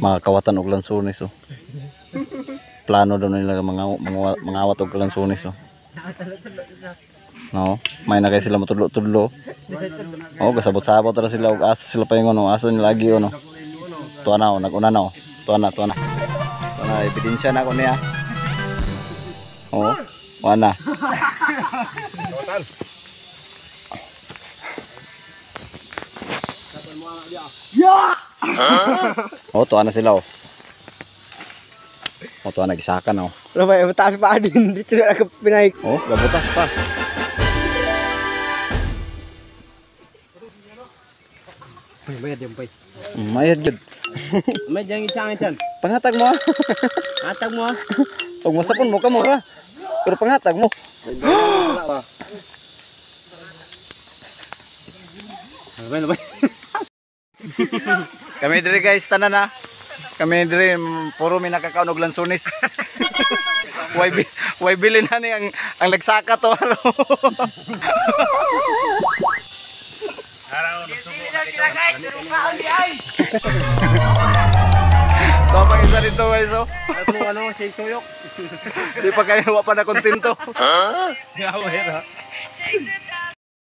Mga kawatan og lansones oh. Plano daw nila mga awat og lansones oh. No, may na kay sila matudlo-tudlo. Oh, gasabot-sabot ra sila og asa sila paingon oh, asa nila lagi oh no. Tuwa na oh, nag-una na oh. Tuwa na. Tuwa na, ebidensya na ko niya. Oh, wala. Oh, tuwa na sila oh. Oh, tuwa na gisakan oh. Pero may mataas pa din dito na pinay. Oh, gabutas pa. Bayad yung pay. Mayad jud. May jang isang chan. Panghatag mo. Atag mo. Pag masapon mo ka mo ha. Pero panghatag mo. Bay. Kami diri guys tanan na. Kami diri puro mi nakakaon og lansones. Way bilin na ni ang lagsaka to. Tama isa dito guys oh. Ano si Soyok. Di pa kayo wa pa na kontento. Ya, wala.